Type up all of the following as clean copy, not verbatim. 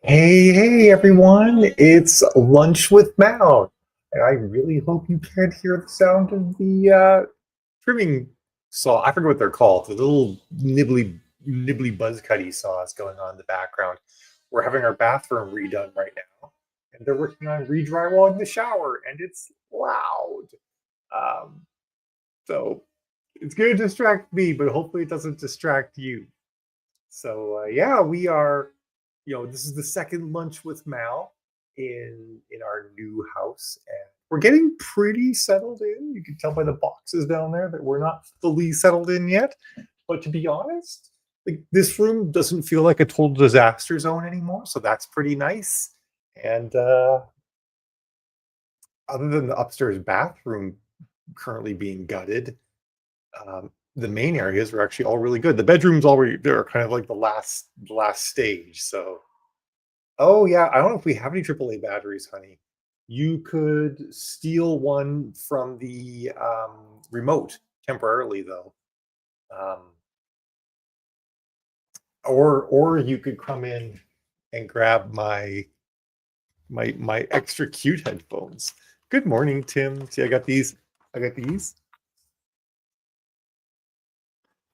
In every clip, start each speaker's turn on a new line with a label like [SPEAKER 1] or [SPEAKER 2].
[SPEAKER 1] Hey, everyone, it's Lunch with Mal. And I really hope you can't hear the sound of the trimming saw. I forget what they're called, the little nibbly buzz cutty saws going on in the background. We're having our bathroom redone right now, and they're working on re-drywalling the shower, and it's loud. Um, so it's going to distract me, but hopefully it doesn't distract you. So yeah, we are. This is the second lunch with Mal in our new house, and we're getting pretty settled in. You can tell by the boxes down there that we're not fully settled in yet. But to be honest, like this room doesn't feel like a total disaster zone anymore, so that's pretty nice. And other than the upstairs bathroom currently being gutted, the main areas are actually all really good. The bedrooms already they're kind of like the last stage. So, oh yeah, I don't know if we have any AAA batteries, honey. You could steal one from the remote temporarily, though, um, or you could come in and grab my extra cute headphones. Good morning, Tim. See, I got these. I got these.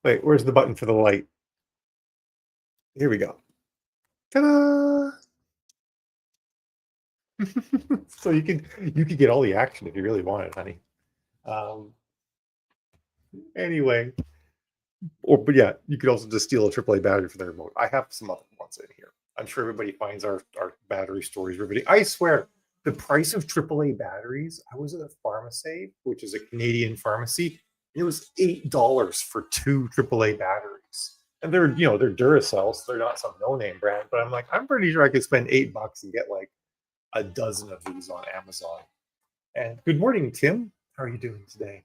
[SPEAKER 1] Wait, where's the button for the light? Here we go. Ta-da! So you could get all the action if you really wanted, honey. Um, anyway, but yeah, you could also just steal a AAA battery from the remote. I have some other ones in here. I'm sure everybody finds our battery stories riveting. I swear, the price of AAA batteries. I was at a pharmacy, which is a Canadian pharmacy. And it was $8 for two AAA batteries, and they're Duracell, so they're not some no name brand. But I'm like, I'm pretty sure I could spend $8 and get like a dozen of these on Amazon. And good morning, Tim. How are you doing today?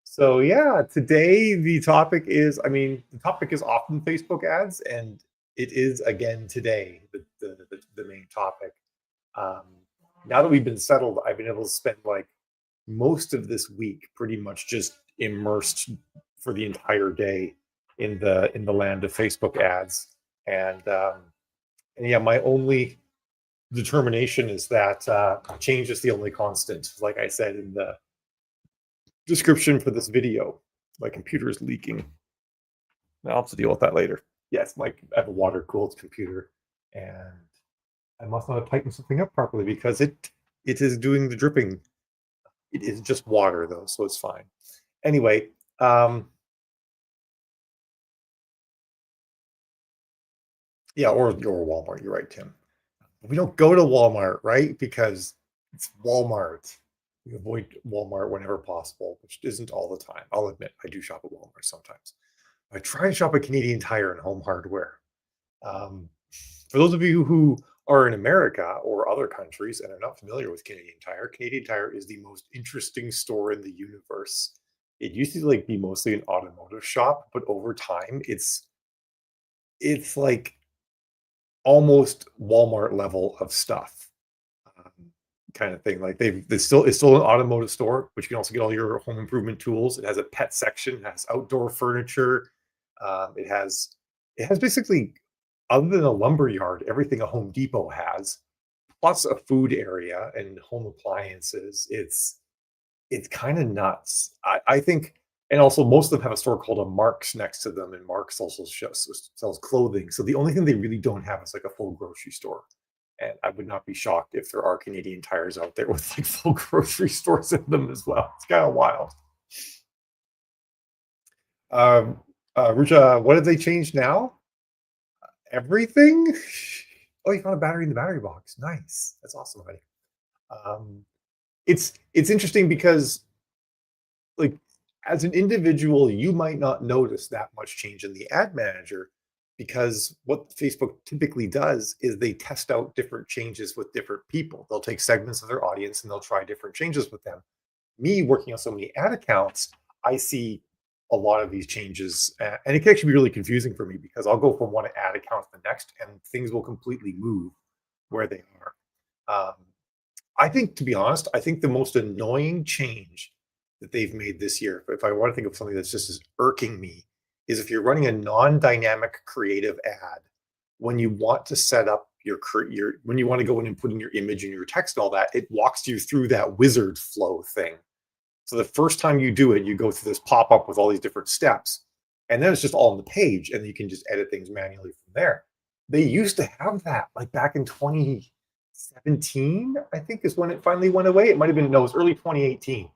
[SPEAKER 1] So yeah, today the topic is often Facebook ads, and it is again today the main topic. Um, now that we've been settled, I've been able to spend like most of this week pretty much just immersed for the entire day in the land of Facebook ads, and yeah, my only determination is that change is the only constant. Like I said in the description for this video, my computer is leaking. I'll have to deal with that later. Yes, I have a water cooled computer, and I must not have tightened something up properly because it is doing the dripping. It is just water though, so it's fine. Anyway, yeah, or Walmart. You're right, Tim. We don't go to Walmart, right? Because it's Walmart. We avoid Walmart whenever possible, which isn't all the time. I'll admit I do shop at Walmart sometimes. I try to shop at Canadian Tire and Home Hardware. Um, for those of you who are in America or other countries and are not familiar with Canadian Tire is the most interesting store in the universe. It used to like be mostly an automotive shop, but over time, it's like almost Walmart level of stuff, um, kind of thing. Like it's still an automotive store, but you can also get all your home improvement tools. It has a pet section, it has outdoor furniture, it has basically, other than a lumber yard, everything a Home Depot has, plus a food area and home appliances. It's kind of nuts. I think, and also most of them have a store called a Marks next to them, and Marks also sells clothing. So the only thing they really don't have is like a full grocery store. And I would not be shocked if there are Canadian Tires out there with like full grocery stores in them as well. It's kind of wild. Rucha, what did they change now? Everything? Oh, you found a battery in the battery box. Nice. That's awesome, buddy. Um, it's interesting because like as an individual, you might not notice that much change in the ad manager because what Facebook typically does is they test out different changes with different people. They'll take segments of their audience and they'll try different changes with them. Me working on so many ad accounts, I see a lot of these changes, and it can actually be really confusing for me because I'll go from one ad account to the next, and things will completely move where they are. I think, to be honest, I think the most annoying change that they've made this year, if I want to think of something that's just as irking me, is if you're running a non-dynamic creative ad, when you want to set up your when you want to go in and put in your image and your text and all that, it walks you through that wizard flow thing. So the first time you do it, you go through this pop up with all these different steps, and then it's just all on the page, and you can just edit things manually from there. They used to have that like back in 2017, I think is when it finally went away. It might have been, no, it was early 2018.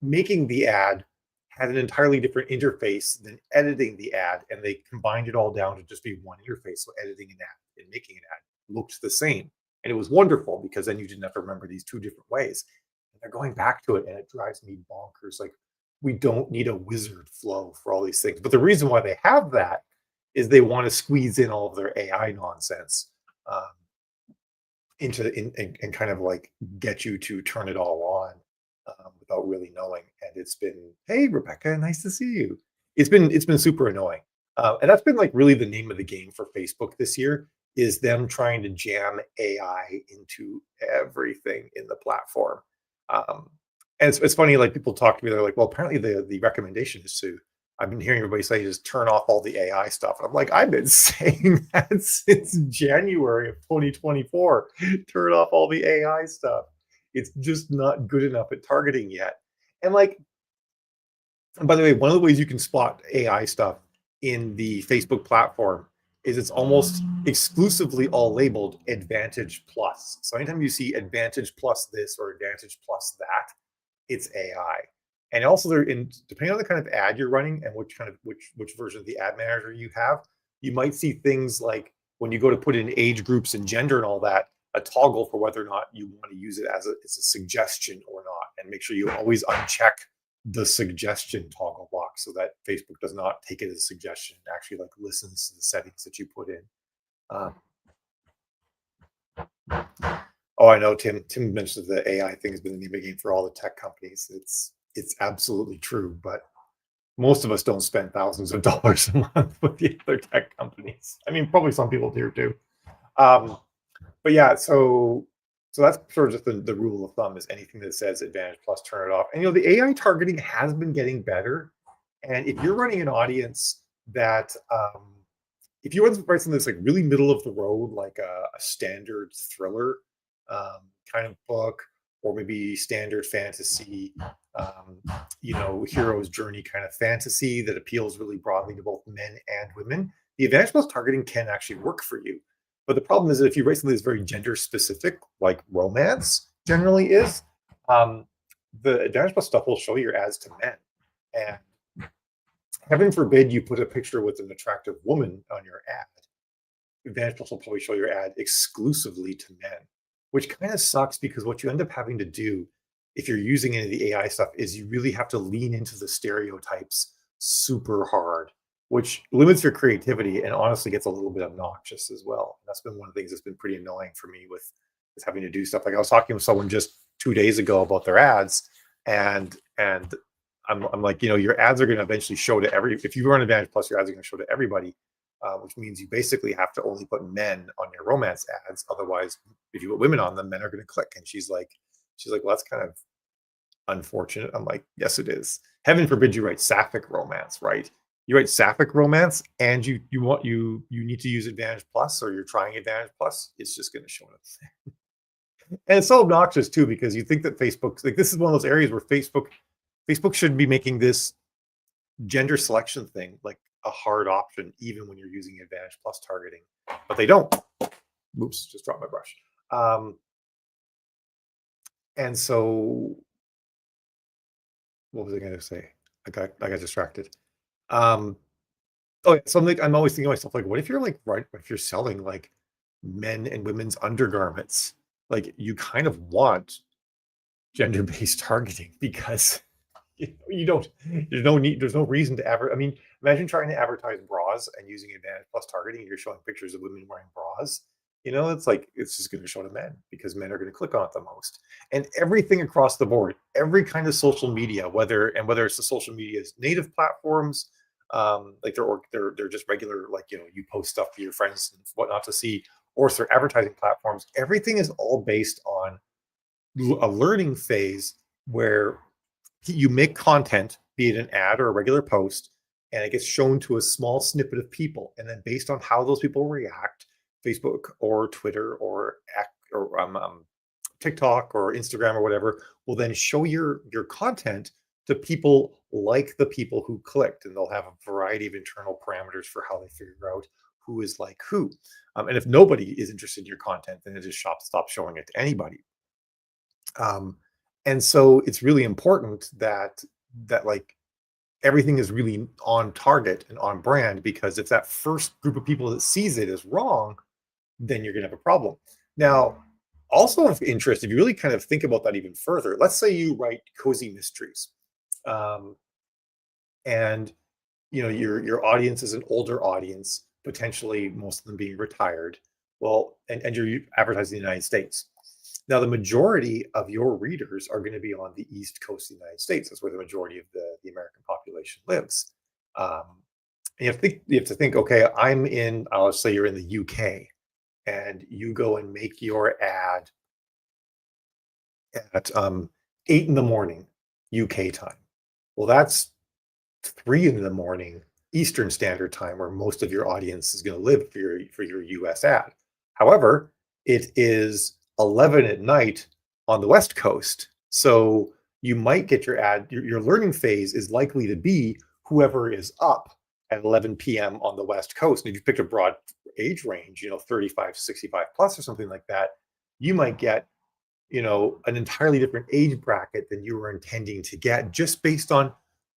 [SPEAKER 1] Making the ad had an entirely different interface than editing the ad, and they combined it all down to just be one interface. So editing an ad and making an ad looked the same. And it was wonderful because then you didn't have to remember these two different ways. And they're going back to it, and it drives me bonkers. Like, we don't need a wizard flow for all these things. But the reason why they have that is they want to squeeze in all of their AI nonsense um, into and kind of like get you to turn it all on without really knowing. And it's been, hey Rebecca, nice to see you. It's been super annoying, and that's been like really the name of the game for Facebook this year, is them trying to jam AI into everything in the platform. Um, and it's funny, like people talk to me, they're like, well, apparently the recommendation is to, I've been hearing everybody say, just turn off all the AI stuff. And I'm like, I've been saying that since January of 2024. Turn off all the AI stuff. It's just not good enough at targeting yet. And like, and by the way, one of the ways you can spot AI stuff in the Facebook platform is it's almost exclusively all labeled Advantage Plus. So anytime you see Advantage Plus this or Advantage Plus that, it's AI. And also, there, in depending on the kind of ad you're running and which version of the ad manager you have, you might see things like when you go to put in age groups and gender and all that, a toggle for whether or not you want to use it as a suggestion or not, and make sure you always uncheck the suggestion toggle box so that Facebook does not take it as a suggestion and actually like listens to the settings that you put in. Um, oh, I know Tim mentioned the AI thing has been the name of the game for all the tech companies. It's absolutely true, but most of us don't spend thousands of dollars a month with the other tech companies. I mean, probably some people do too. Um, but yeah, so that's sort of just the rule of thumb, is anything that says Advantage Plus, turn it off. And the AI targeting has been getting better. And if you're running an audience that if you want to write something that's like really middle of the road, like a standard thriller kind of book, or maybe standard fantasy, hero's journey kind of fantasy that appeals really broadly to both men and women, the Advantage Plus targeting can actually work for you. But the problem is that if you write something that's very gender specific, like romance generally is, the Advantage Plus stuff will show your ads to men. And heaven forbid you put a picture with an attractive woman on your ad. Advantage Plus will probably show your ad exclusively to men, which kind of sucks, because what you end up having to do if you're using any of the AI stuff is you really have to lean into the stereotypes super hard, which limits your creativity and honestly gets a little bit obnoxious as well. That's been one of the things that's been pretty annoying for me with having to do stuff. Like I was talking with someone just 2 days ago about their ads, and I'm like, your ads are going to eventually show to if you run Advantage Plus, your ads are going to show to everybody, which means you basically have to only put men on your romance ads. Otherwise, if you put women on them, men are going to click. And she's like, well, that's kind of unfortunate. I'm like, yes, it is. Heaven forbid you write sapphic romance, right? You write sapphic romance and you need to use Advantage Plus, or you're trying Advantage Plus, it's just going to show up. And it's so obnoxious too, because you think that Facebook, like, this is one of those areas where Facebook should be making this gender selection thing like a hard option, even when you're using Advantage Plus targeting, but they don't. Oops, just dropped my brush. And so, what was I going to say? I got distracted. Oh, so I'm always thinking to myself, like, what if you're like, right? What if you're selling like men and women's undergarments? Like, you kind of want gender-based targeting, because you don't. There's no need. There's no reason to ever. I mean, imagine trying to advertise bras and using Advantage Plus targeting. And you're showing pictures of women wearing bras. It's like, it's just going to show to men, because men are going to click on it the most. And everything across the board, every kind of social media, whether it's the social media's native platforms, like they're just regular, like, you post stuff to your friends and whatnot to see, or it's their advertising platforms. Everything is all based on a learning phase where you make content, be it an ad or a regular post, and it gets shown to a small snippet of people. And then based on how those people react, Facebook or Twitter or TikTok or Instagram or whatever will then show your content to people like the people who clicked, and they'll have a variety of internal parameters for how they figure out who is like who. And if nobody is interested in your content, then it just stop showing it to anybody. Um, and so it's really important that like everything is really on target and on brand, because if that first group of people that sees it is wrong, then you're going to have a problem. Now, also of interest, if you really kind of think about that even further, let's say you write cozy mysteries, um, and your audience is an older audience, potentially most of them being retired. Well, and you're advertising in the United States. Now, the majority of your readers are going to be on the East Coast of the United States. That's where the majority of the American population lives. Um, and you have to think, okay, I'll say you're in the UK, and you go and make your ad at 8 in the morning UK time. Well, that's 3 in the morning Eastern Standard Time, where most of your audience is going to live for your US ad. However, it is 11 at night on the West Coast. So you might get your ad, your learning phase is likely to be whoever is up at 11 p.m. on the West Coast. And if you picked a broad age range, 35, 65 plus or something like that, you might get an entirely different age bracket than you were intending to get, just based on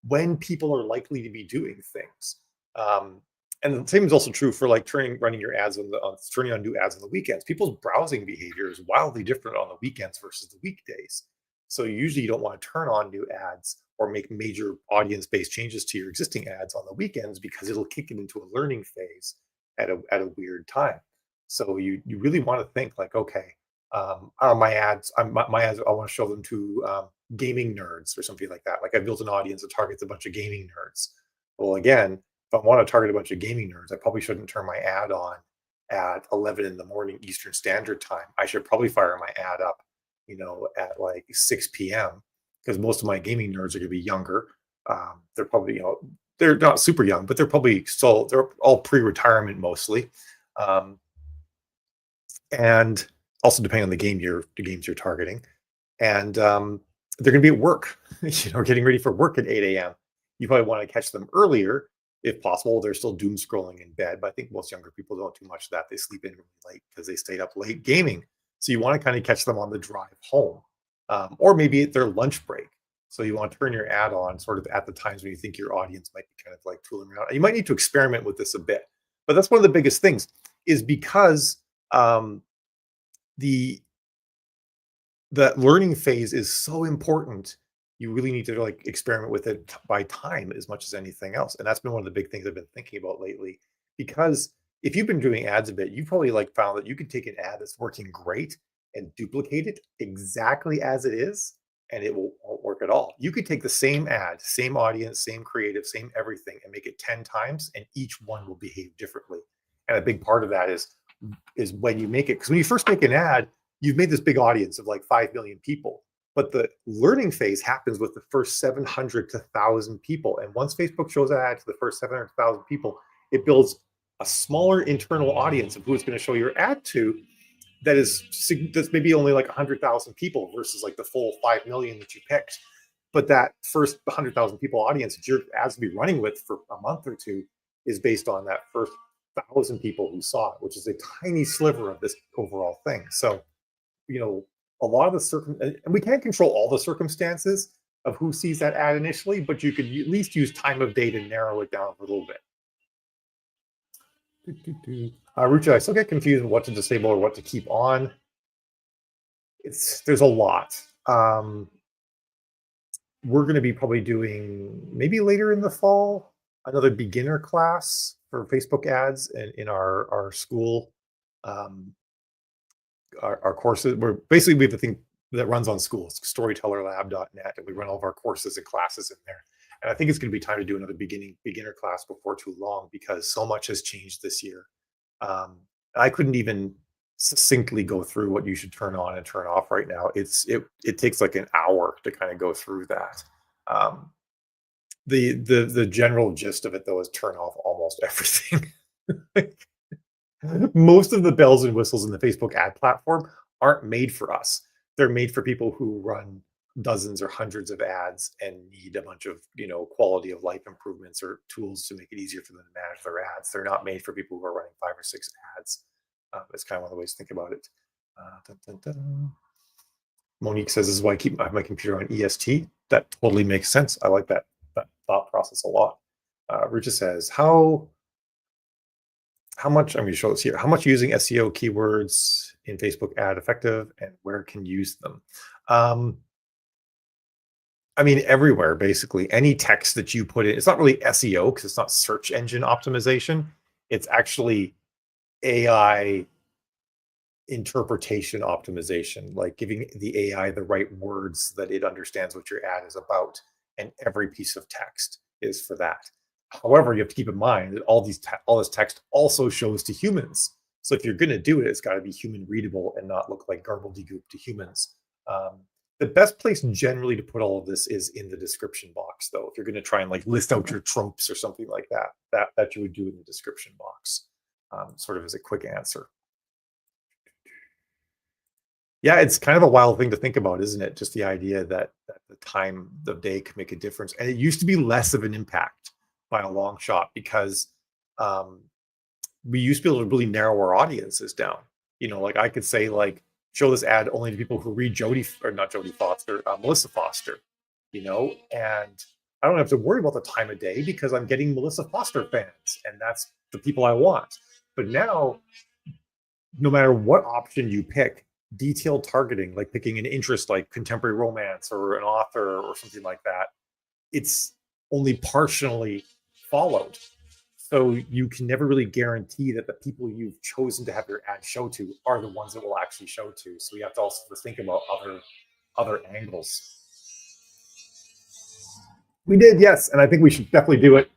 [SPEAKER 1] when people are likely to be doing things. Um, and the same is also true for like running your ads turning on new ads on the weekends. People's browsing behavior is wildly different on the weekends versus the weekdays. So usually you don't want to turn on new ads or make major audience-based changes to your existing ads on the weekends, because it'll kick it into a learning phase at a weird time. So you really want to think like, okay, are my ads, my ads, I want to show them to gaming nerds or something like that. Like I built an audience that targets a bunch of gaming nerds. Well, again, if I want to target a bunch of gaming nerds, I probably shouldn't turn my ad on at 11 in the morning Eastern Standard Time. I should probably fire my ad up, at like 6 p.m., because most of my gaming nerds are going to be younger. They're probably, they're not super young, but they're all pre-retirement mostly. Um, and also depending on the games you're targeting. And they're going to be at work, getting ready for work at 8 a.m. You probably want to catch them earlier if possible. They're still doom scrolling in bed, but I think most younger people don't do much of that. They sleep in really late because they stayed up late gaming. So you want to kind of catch them on the drive home, or maybe at their lunch break. So you want to turn your ad on sort of at the times when you think your audience might be kind of like tooling around. You might need to experiment with this a bit, but that's one of the biggest things, is because the that learning phase is so important. You really need to like experiment with it by time as much as anything else. And that's been one of the big things I've been thinking about lately. Because if you've been doing ads a bit, you've probably like found that you can take an ad that's working great and duplicate it exactly as it is, and it won't work at all. You could take the same ad, same audience, same creative, same everything, and make it 10 times, and each one will behave differently. And a big part of that is when you make it, because when you first make an ad, you've made this big audience of like 5 million people. But the learning phase happens with the first 700 to 1,000 people. And once Facebook shows that ad to the first 700,000 people, it builds a smaller internal audience of who it's going to show your ad to, that's maybe only like 100,000 people versus like the full 5 million that you picked. But that first 100,000 people audience that your ads will be running with for a month or two is based on that first 1,000 people who saw it, which is a tiny sliver of this overall thing. So a lot of and we can't control all the circumstances of who sees that ad initially, but you could at least use time of day to narrow it down a little bit. Rucha, I still get confused with what to disable or what to keep on. There's a lot. We're going to be probably doing, maybe later in the fall, another beginner class for Facebook ads in our school. Our courses, we have a thing that runs on schools, storytellerlab.net, and we run all of our courses and classes in there. And I think it's going to be time to do another beginner class before too long, because so much has changed this year. I couldn't even succinctly go through what you should turn on and turn off right now. It takes like an hour to kind of go through that. The general gist of it though is turn off almost everything. Most of the bells and whistles in the Facebook ad platform aren't made for us. They're made for people who run dozens or hundreds of ads and need a bunch of, quality of life improvements or tools to make it easier for them to manage their ads. They're not made for people who are running 5 or 6 ads. It's kind of one of the ways to think about it. Dun, dun, dun. Monique says, "This is why I have my computer on EST." That totally makes sense. I like that thought process a lot. Richard says, how much, I'm going to show this here, how much using SEO keywords in Facebook ad effective and where can you use them? I mean, everywhere, basically. Any text that you put in, it's not really SEO because it's not search engine optimization. It's actually AI interpretation optimization, like giving the AI the right words so that it understands what your ad is about. And every piece of text is for that. However, you have to keep in mind that all this text also shows to humans. So if you're going to do it, it's got to be human readable and not look like gobbledygook to humans. The best place generally to put all of this is in the description box, though. If you're going to try and like list out your tropes or something like that you would do in the description box, sort of as a quick answer. Yeah, it's kind of a wild thing to think about, isn't it? Just the idea that the time of day can make a difference. And it used to be less of an impact by a long shot because um, we used to be able to really narrow our audiences down. Like I could say, like, show this ad only to people who read Jodie, or not Jodie Foster, Melissa Foster, and I don't have to worry about the time of day because I'm getting Melissa Foster fans, and that's the people I want. But now, no matter what option you pick, detailed targeting, like picking an interest like contemporary romance or an author or something like that, it's only partially followed. So you can never really guarantee that the people you've chosen to have your ad show to are the ones that will actually show to. So you have to also think about other angles. We did, yes, and I think we should definitely do it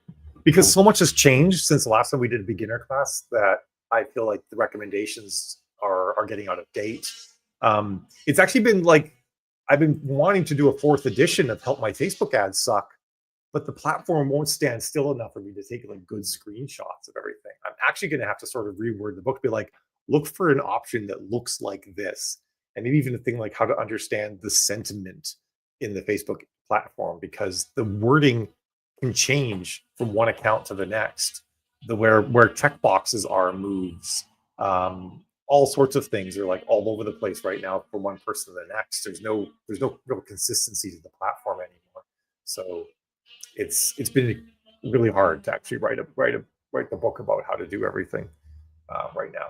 [SPEAKER 1] because so much has changed since the last time we did a beginner class that I feel like the recommendations are getting out of date. It's actually been like I've been wanting to do a 4th edition of Help My Facebook Ads Suck, but the platform won't stand still enough for me to take like good screenshots of everything. I'm actually going to have to sort of reword the book, be like, look for an option that looks like this, and maybe even a thing like how to understand the sentiment in the Facebook platform, because the wording can change from one account to the next. The where check boxes are moves. All sorts of things are like all over the place right now from one person to the next. There's no real consistency to the platform anymore. So it's been really hard to actually write the book about how to do everything right now.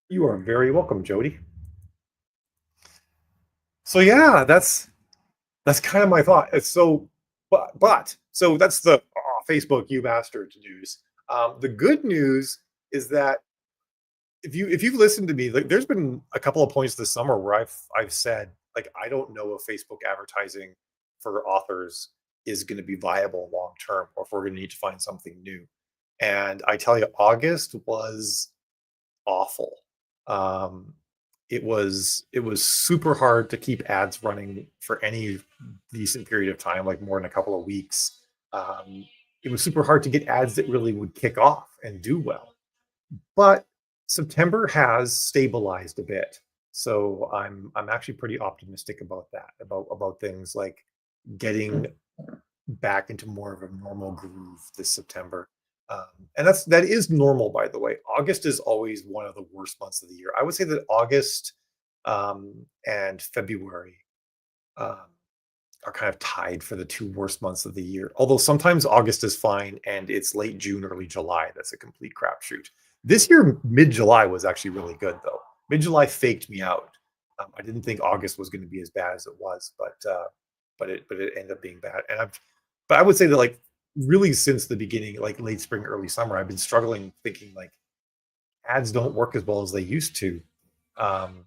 [SPEAKER 1] You are very welcome, Jody. So yeah, that's kind of my thought. It's so, but so that's the Facebook you bastard news. The good news is that if you've listened to me, like, there's been a couple of points this summer where I've said, like, I don't know if Facebook advertising for authors is going to be viable long term, or if we're going to need to find something new. And I tell you, August was awful. Um, it was super hard to keep ads running for any decent period of time, like more than a couple of weeks. Um, it was super hard to get ads that really would kick off and do well. But September has stabilized a bit. So I'm actually pretty optimistic about that, about things like getting back into more of a normal groove this September. And that is normal, by the way. August is always one of the worst months of the year. I would say that August and February um, are kind of tied for the 2 worst months of the year. Although sometimes August is fine and it's late June, early July. That's a complete crapshoot. This year, mid July was actually really good, though. Mid July faked me out. I didn't think August was going to be as bad as it was, but it ended up being bad. But I would say that, like, really since the beginning, like late spring, early summer, I've been struggling thinking like ads don't work as well as they used to. Um,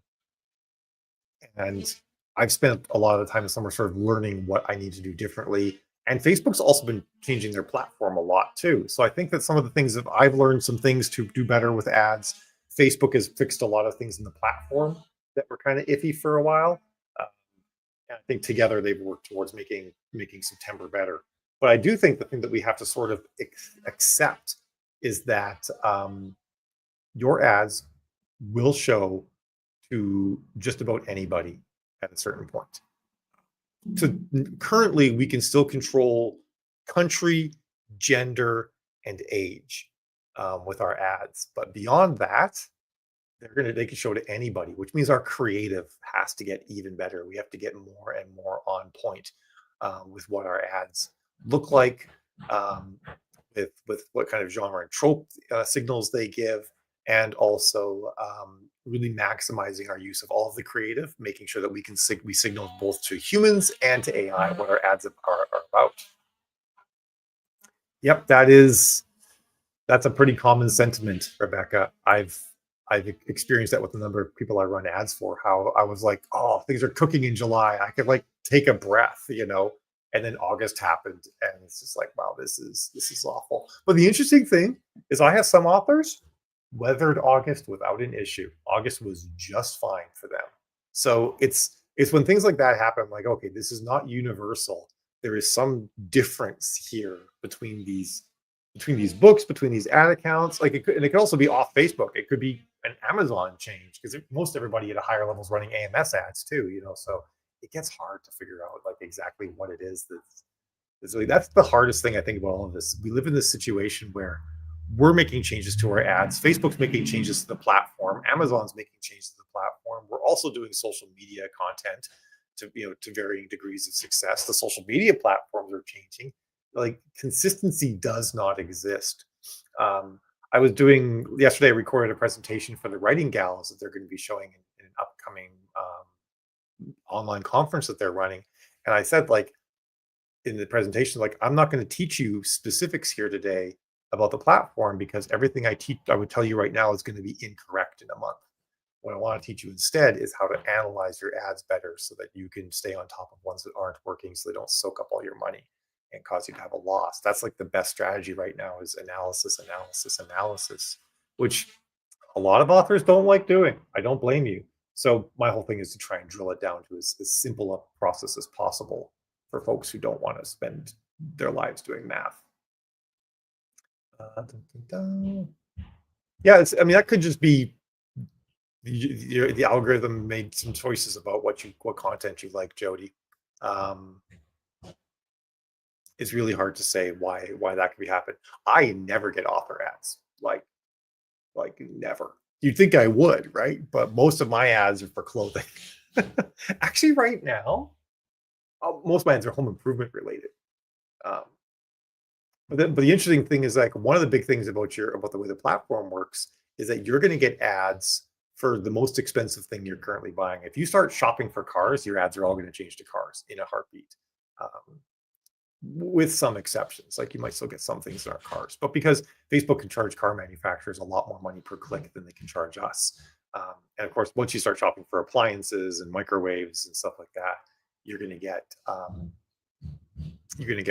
[SPEAKER 1] and I've spent a lot of the time this summer sort of learning what I need to do differently. And Facebook's also been changing their platform a lot too. So I think that some of the things that I've learned, some things to do better with ads. Facebook has fixed a lot of things in the platform that were kind of iffy for a while. Uh, and I think together they've worked towards making September better. But I do think the thing that we have to sort of accept is that your ads will show to just about anybody at a certain point. So currently, we can still control country, gender, and age with our ads, but beyond that, they can show to anybody, which means our creative has to get even better. We have to get more and more on point with what our ads look like, um, with what kind of genre and trope signals they give, and also really maximizing our use of all of the creative, making sure that we signal both to humans and to AI what our ads are about. Yep, that's a pretty common sentiment, Rebecca. I've experienced that with a number of people I run ads for. How I was like, oh, things are cooking in July. I could like take a breath, And then August happened, and it's just like, wow, this is awful. But the interesting thing is, I have some authors weathered August without an issue. August was just fine for them. So it's when things like that happen, I'm like, okay, this is not universal. There is some difference here between these books, between these ad accounts. Like it could also be off Facebook. It could be an Amazon change because most everybody at a higher level is running AMS ads too. So it gets hard to figure out like exactly what it is that's the hardest thing I think about all of this. We live in this situation where we're making changes to our ads. Facebook's making changes to the platform. Amazon's making changes to the platform. We're also doing social media content to varying degrees of success. The social media platforms are changing. Like consistency does not exist. I was doing yesterday. I recorded a presentation for the writing galas that they're going to be showing in an upcoming online conference that they're running, and I said like in the presentation, like I'm not going to teach you specifics here today about the platform because everything I would tell you right now is going to be incorrect in a month. What I want to teach you instead is how to analyze your ads better so that you can stay on top of ones that aren't working so they don't soak up all your money and cause you to have a loss. That's like the best strategy right now is analysis, analysis, analysis, which a lot of authors don't like doing. I don't blame you. So my whole thing is to try and drill it down to as simple a process as possible for folks who don't want to spend their lives doing math. Dun, dun, dun. Yeah, I mean that could just be the algorithm made some choices about what content you like, Jody. It's really hard to say why that could be happening. I never get author ads, like never. You'd think I would, right? But most of my ads are for clothing. Actually, right now, most of my ads are home improvement related. Um, but the interesting thing is like one of the big things about the way the platform works is that you're going to get ads for the most expensive thing you're currently buying. If you start shopping for cars, your ads are all going to change to cars in a heartbeat. With some exceptions, like you might still get some things that aren't cars, but because Facebook can charge car manufacturers a lot more money per click than they can charge us. And of course, once you start shopping for appliances and microwaves and stuff like that, you're going to get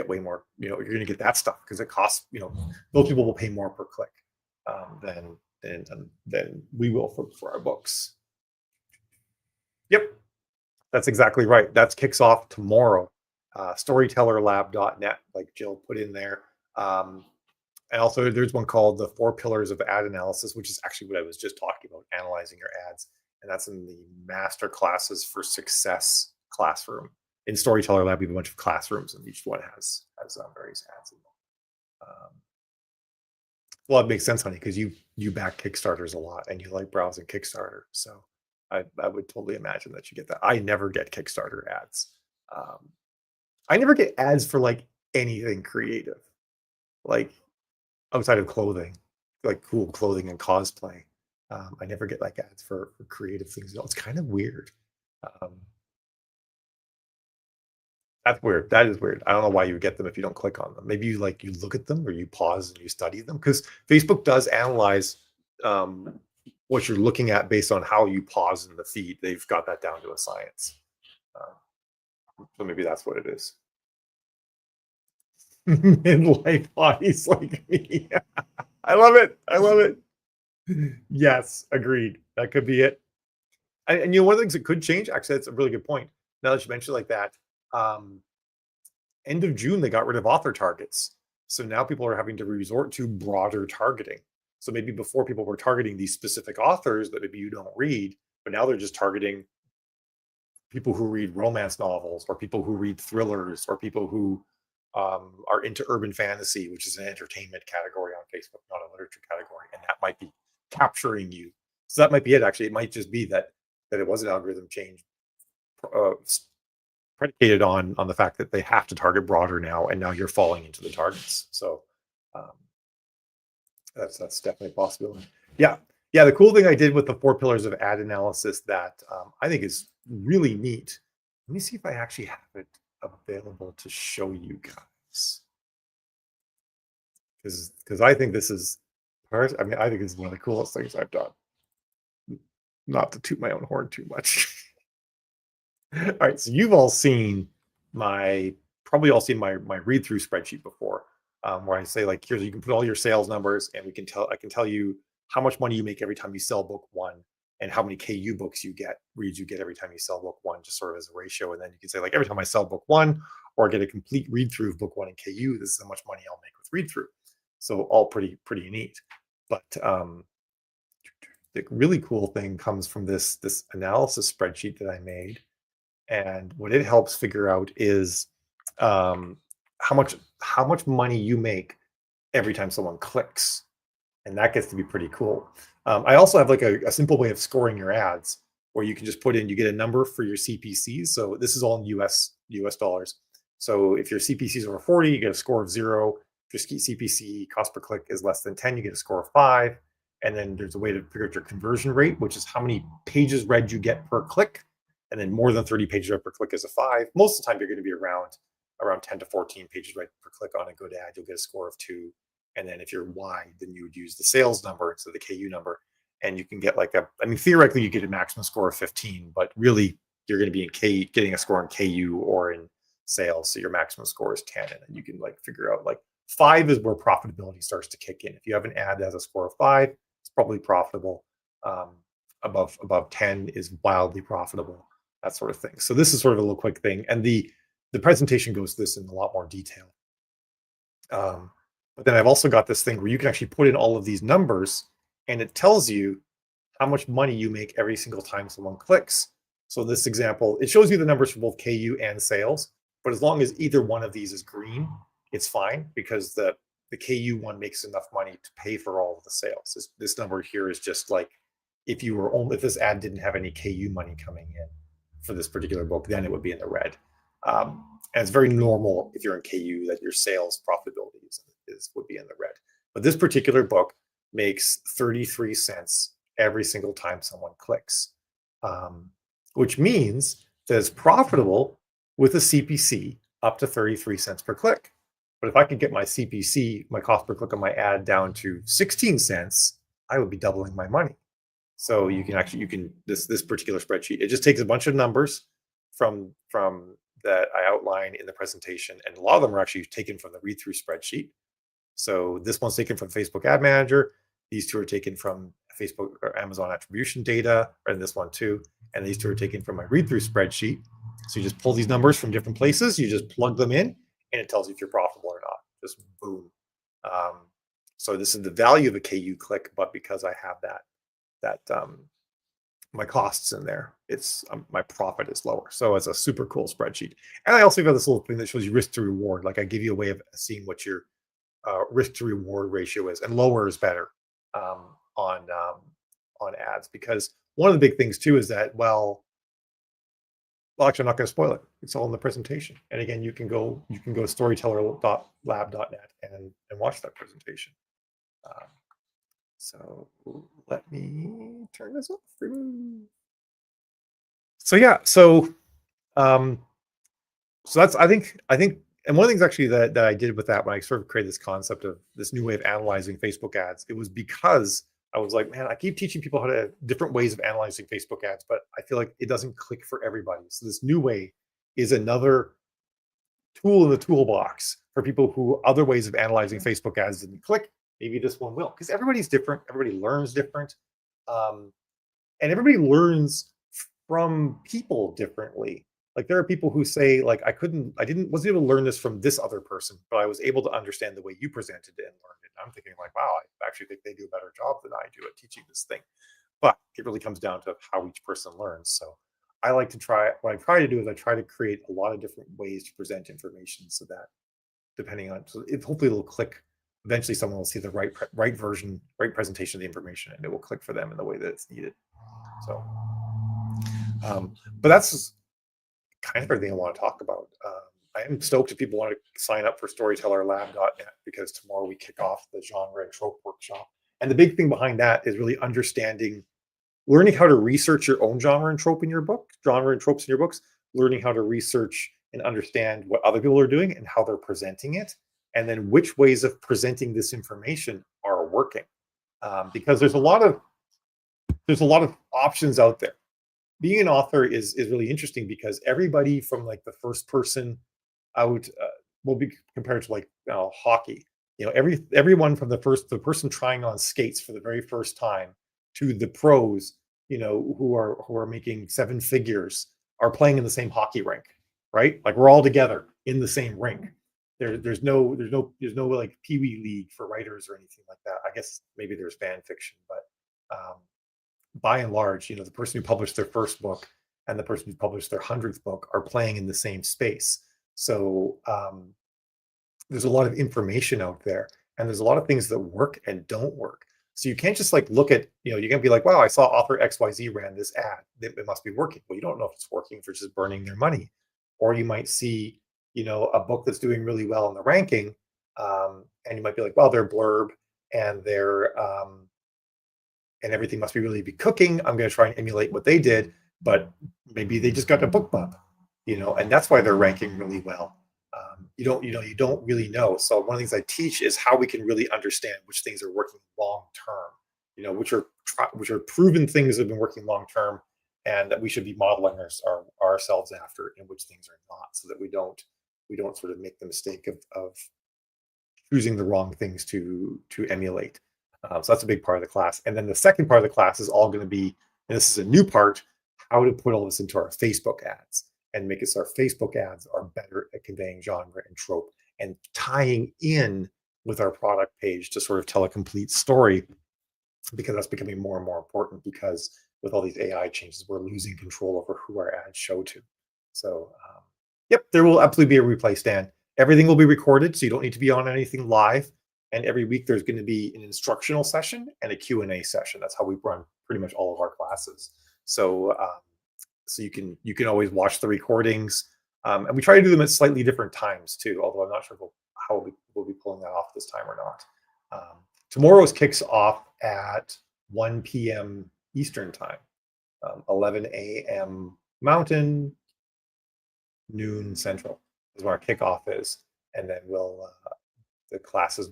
[SPEAKER 1] way more. You're going to get that stuff because it costs. Those people will pay more per click than we will for our books. Yep, that's exactly right. That kicks off tomorrow. Storytellerlab.net, like Jill put in there. And also there's one called the 4 Pillars of Ad Analysis, which is actually what I was just talking about, analyzing your ads. And that's in the Master Classes for Success classroom. In Storyteller Lab, we have a bunch of classrooms, and each one has various ads in them. Well, it makes sense, honey, because you back Kickstarters a lot, and you like browsing Kickstarter. So I would totally imagine that you get that. I never get Kickstarter ads. I never get ads for like anything creative, like outside of clothing, like cool clothing and cosplay. I never get like ads for creative things at all. It's kind of weird. That's weird. That is weird. I don't know why you would get them if you don't click on them. Maybe you look at them or you pause and you study them, because Facebook does analyze what you're looking at based on how you pause in the feed. They've got that down to a science. So maybe that's what it is. Midlife bodies like me. I love it. I love it. Yes, agreed. That could be it. And one of the things that could change, actually, that's a really good point. Now that you mentioned like that, end of June, they got rid of author targets. So now people are having to resort to broader targeting. So maybe before people were targeting these specific authors that maybe you don't read, but now they're just targeting people who read romance novels or people who read thrillers or people who are into urban fantasy, which is an entertainment category on Facebook, not a literature category, and that might be capturing you. So that might be it. Actually, it might just be that it was an algorithm change uh, predicated on the fact that they have to target broader now, and now you're falling into the targets. So um, that's definitely a possibility. Yeah, yeah. The cool thing I did with the 4 pillars of ad analysis that I think is really neat. Let me see if I actually have it available to show you guys, because I think this is I mean, I think this is one of the coolest things I've done. Not to toot my own horn too much. All right, so you've all seen probably all seen my read through spreadsheet before, where I say like, here's you can put all your sales numbers, and I can tell you how much money you make every time you sell book one, and how many KU books reads you get every time you sell book one, just sort of as a ratio. And then you can say like, every time I sell book one or get a complete read through of book one in KU, this is how much money I'll make with read through. So all pretty neat. But the really cool thing comes from this analysis spreadsheet that I made. And what it helps figure out is um, how much money you make every time someone clicks, and that gets to be pretty cool. I also have like a simple way of scoring your ads, where you can just put in, you get a number for your CPCs. So this is all in US dollars. So if your CPC is over 40, you get a score of 0. If your CPC cost per click is less than 10, you get a score of 5. And then there's a way to figure out your conversion rate, which is how many pages read you get per click. And then more than 30 pages read per click is a 5. Most of the time, you're going to be around 10 to 14 pages read per click on a good ad. You'll get a score of 2. And then if you're wide, then you would use the sales number instead of the KU number. And you can get like I mean, theoretically, you get a maximum score of 15, but really you're going to be getting a score in KU or in sales. So your maximum score is 10. And then you can like figure out like 5 is where profitability starts to kick in. If you have an ad that has a score of 5, it's probably profitable. Above 10 is wildly profitable, that sort of thing. So this is sort of a little quick thing. And the presentation goes this in a lot more detail. But then I've also got this thing where you can actually put in all of these numbers, and it tells you how much money you make every single time someone clicks. So this example, it shows you the numbers for both KU and sales, but as long as either one of these is green, it's fine, because the KU one makes enough money to pay for all of the sales. This number here is just like, if this ad didn't have any KU money coming in for this particular book, then it would be in the red. And it's very normal if you're in KU that your sales profitability would be in the red. But this particular book makes 33 cents every single time someone clicks, which means that it's profitable with a CPC up to 33 cents per click. But if I could get my CPC, my cost per click on my ad, down to 16 cents, I would be doubling my money. So this particular spreadsheet, it just takes a bunch of numbers from that I outline in the presentation, and a lot of them are actually taken from the read-through spreadsheet. So this one's taken from Facebook Ad Manager. These 2 are taken from Facebook or Amazon attribution data, and this one too. And these 2 are taken from my read-through spreadsheet. So you just pull these numbers from different places, you just plug them in, and it tells you if you're profitable or not. Just boom. So this is the value of a KU click, but because I have that my costs in there, it's my profit is lower. So it's a super cool spreadsheet. And I also got this little thing that shows you risk to reward. Like I give you a way of seeing what your risk to reward ratio is, and lower is better on ads, because one of the big things too is that actually, I'm not going to spoil it. It's all in the presentation. And again, you can go storytellerlab.net and watch that presentation. So let me turn this off. So yeah, so that's I think, and one of the things actually that I did with that, when I sort of created this concept of this new way of analyzing Facebook ads, it was because I was like, man, I keep teaching people how to different ways of analyzing Facebook ads, but I feel like it doesn't click for everybody. So this new way is another tool in the toolbox for people who other ways of analyzing Facebook ads didn't click. Maybe this one will, because everybody's different. Everybody learns different. And everybody learns from people differently. Like there are people who say like wasn't able to learn this from this other person, but I was able to understand the way you presented it and learned it. I'm thinking like, wow, I actually think they do a better job than I do at teaching this thing. But it really comes down to how each person learns. So I like to try what I try to do is I try to create a lot of different ways to present information so that depending on so it hopefully it'll click. Eventually someone will see the right version, right presentation of the information, and it will click for them in the way that it's needed. So but that's kind of everything I want to talk about. I am stoked if people want to sign up for storytellerlab.net because tomorrow we kick off the genre and trope workshop. And the big thing behind that is really learning how to research your own genre and tropes in your books, learning how to research and understand what other people are doing and how they're presenting it, and then which ways of presenting this information are working. Because there's a lot of options out there. Being an author is really interesting because everybody from like the first person out will be compared to like hockey. Everyone from the person trying on skates for the very first time to the pros, who are making seven figures are playing in the same hockey rink, right? Like we're all together in the same rink. There's no like Pee Wee League for writers or anything like that. I guess maybe there's fan fiction, but by and large, the person who published their first book and the person who published their 100th book are playing in the same space. So there's a lot of information out there, and there's a lot of things that work and don't work. So you can't just like look at, you can't be like, wow, I saw author XYZ ran this ad. It must be working. Well, you don't know if it's working, if it's just burning their money. Or you might see, a book that's doing really well in the ranking, and you might be like, well, their blurb and and everything must be really be cooking. I'm going to try and emulate what they did, but maybe they just got a book bump, and that's why they're ranking really well. You don't really know. So one of the things I teach is how we can really understand which things are working long term, which are proven things that have been working long term, and that we should be modeling ourselves after, and which things are not, so that we don't sort of make the mistake of choosing the wrong things to emulate. So that's a big part of the class. And then the second part of the class is all going to be, and this is a new part, how to put all this into our Facebook ads and make it so our Facebook ads are better at conveying genre and trope and tying in with our product page to sort of tell a complete story, because that's becoming more and more important, because with all these AI changes, we're losing control over who our ads show to. So, yep, there will absolutely be a replay stand. Everything will be recorded, so you don't need to be on anything live. And every week there's going to be an instructional session and a Q&A session. That's how we run pretty much all of our classes. So, so you can always watch the recordings, and we try to do them at slightly different times too. Although I'm not sure how we'll be pulling that off this time or not. Tomorrow's kicks off at 1 p.m. Eastern time, 11 a.m. Mountain, noon Central is where our kickoff is, and then the classes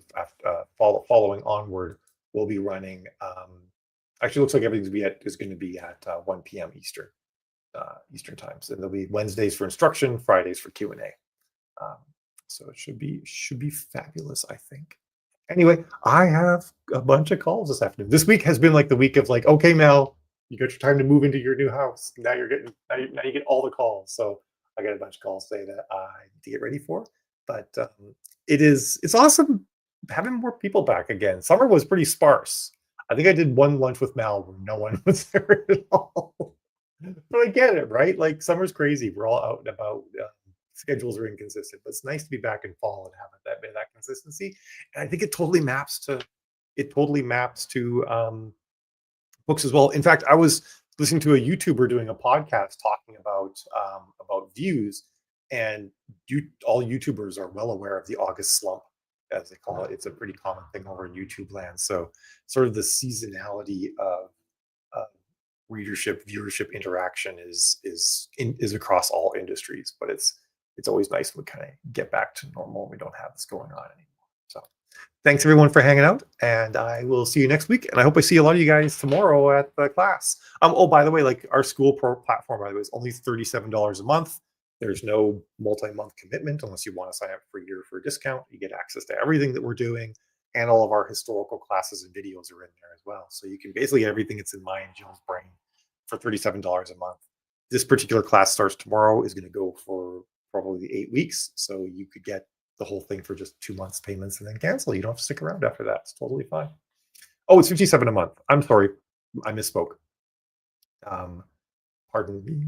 [SPEAKER 1] following onward will be running. Actually, looks like everything's is going to be at 1 p.m. Eastern times, and there'll be Wednesdays for instruction, Fridays for Q&A. So it should be fabulous, I think. Anyway, I have a bunch of calls this afternoon. This week has been like the week of like, okay, Mel, you got your time to move into your new house. Now you get all the calls. So I got a bunch of calls today that I need to get ready for. But it's awesome having more people back again. Summer was pretty sparse. I think I did one lunch with Mel where no one was there at all. But I get it, right? Like summer's crazy. We're all out and about. Schedules are inconsistent, but it's nice to be back in fall and have that bit of that consistency. And I think it totally maps to books as well. In fact, I was listening to a YouTuber doing a podcast talking about views, and all YouTubers are well aware of the August slump, as they call it. It's a pretty common thing over in YouTube land. So sort of the seasonality of readership, viewership interaction is across all industries, but it's always nice when we kind of get back to normal. We don't have this going on anymore. So thanks everyone for hanging out, and I will see you next week. And I hope I see a lot of you guys tomorrow at the class. Oh, by the way, like our school platform, by the way, is only $37 a month. There's no multi-month commitment unless you want to sign up for a year for a discount. You get access to everything that we're doing, and all of our historical classes and videos are in there as well. So you can basically get everything that's in my and Jill's brain for $37 a month. this particular class starts tomorrow, is going to go for probably 8 weeks. So you could get the whole thing for just 2 months payments and then cancel. You don't have to stick around after that. It's totally fine. Oh, it's 57 a month. I'm sorry. I misspoke. Um, pardon me.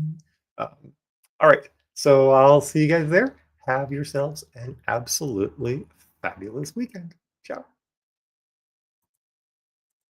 [SPEAKER 1] Um, all right. So I'll see you guys there. Have yourselves an absolutely fabulous weekend. Ciao.